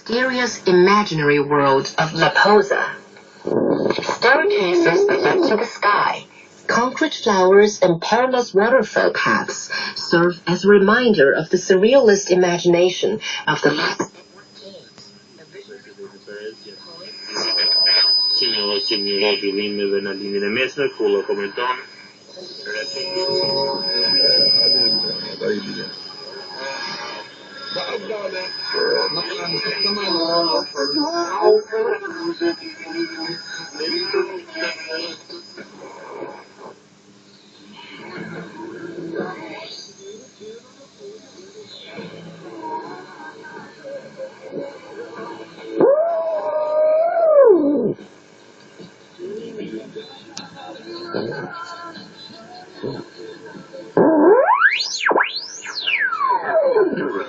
mysterious imaginary world of La Posa. Staircases that lead to the sky, concrete flowers and perilous waterfall paths serve as a reminder of the surrealist imagination of the last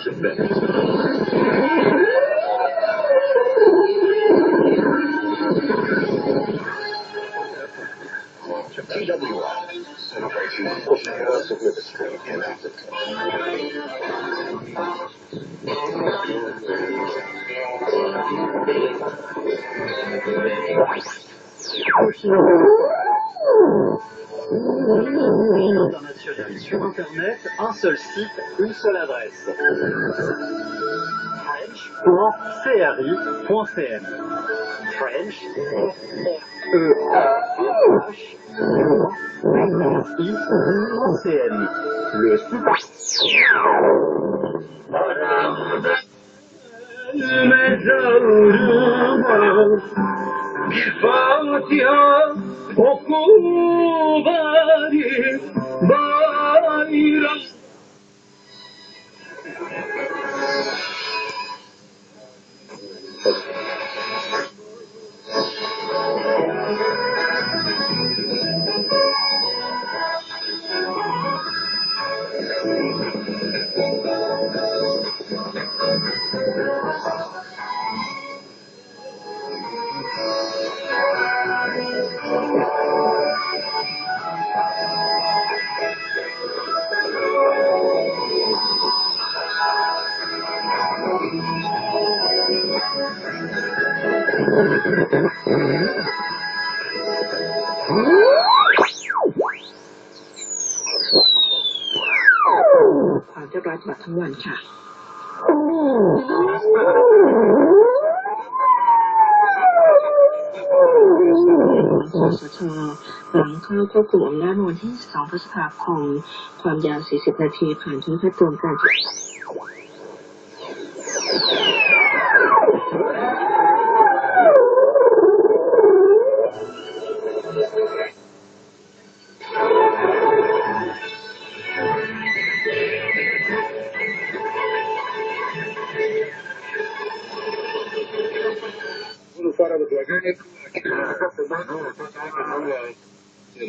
international sur Internet, un seul site, une seule adresse. French.cri.cn French E-H-I.cn Leความเรียบร้อยตลอดทั้งวันค่ะสสช.หลังเข้าควบคุมอำนาจวันที่2 พฤษภาคมความยาว40 นาทีผ่านช่องแพลตฟอร์มการ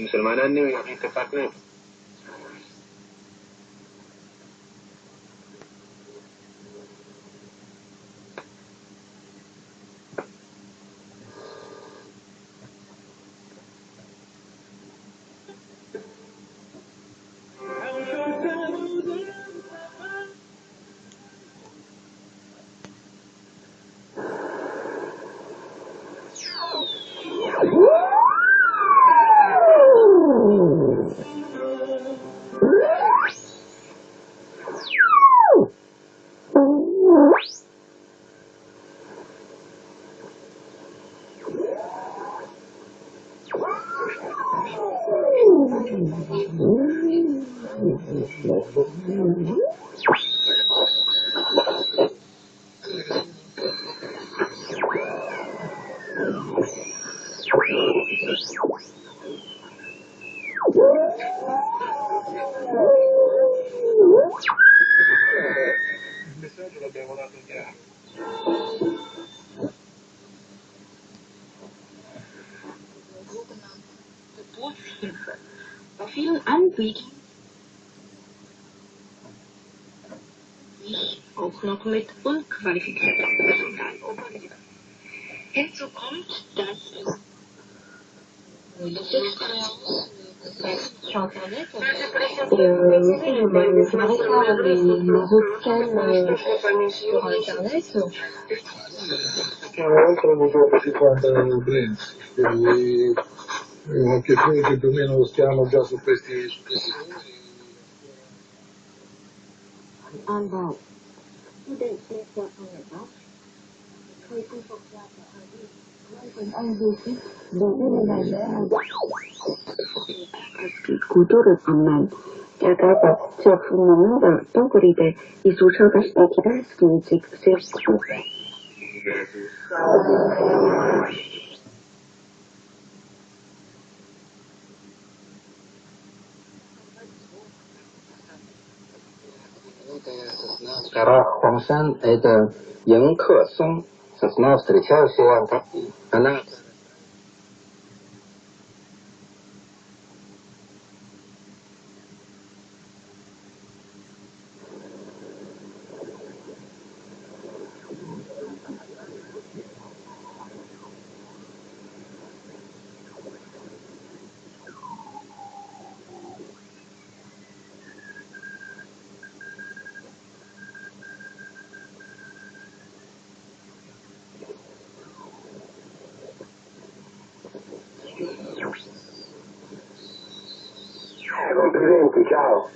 मुसलमानांनी यहाँ इत्तेफाक नहीं Bei vielen Anbietern sich auch noch mit unqualifiziertem Personal operieren. Hinzu kommt, dass es Sur Internet. Et aussi, j'aimerais faire les autres scans sur Internet. Dopo si quanta Brent, quindi qualche film più o meno lo stiamo già su questi 구도를 보면 제가 제품을 또 그리되 이 수첩을 기다릴 수 있지 Гора Хуангшан — это Янг-Кэ-Сун, сосна встречавшая, она... Complimenti, ciao.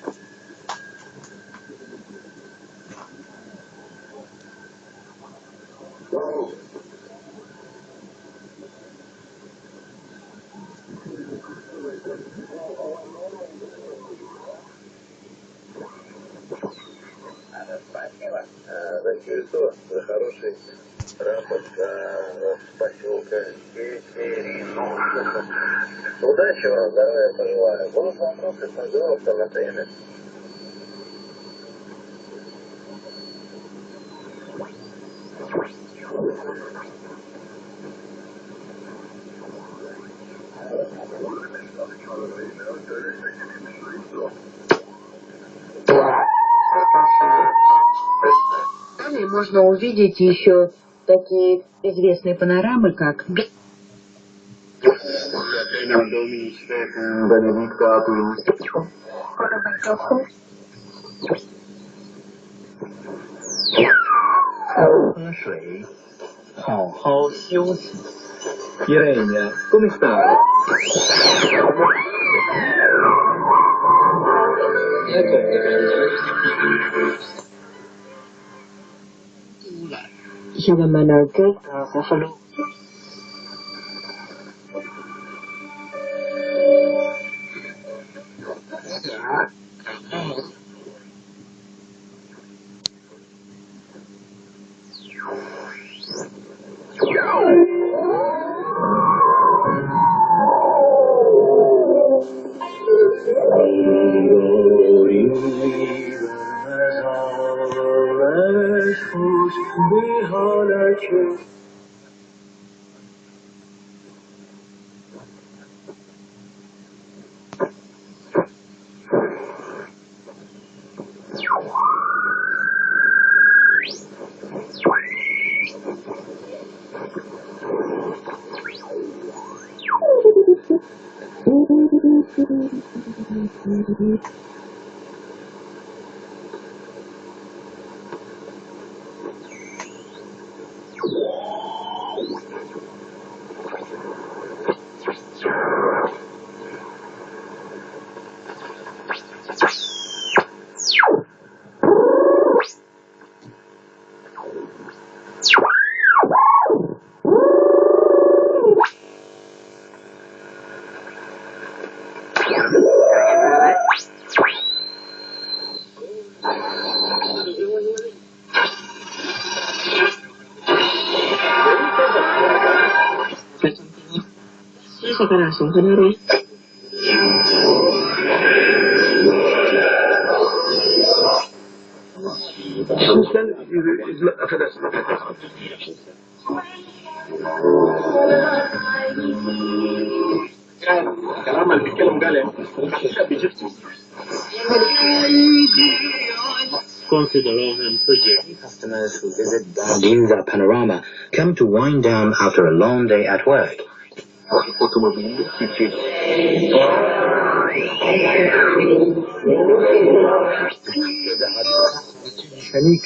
Спасибо за интересу, за хороший рапорт с поселка Северину. Удачи вам, здоровья пожелаю. Будут вопросы, пожалуйста, в отеле. Можно увидеть еще такие известные панорамы, как水，好好休息。Irene, come stai? Shavamanarke, Customers who visit Ginza Panorama come to wind down after a long day at work. automobile qui fait mécanique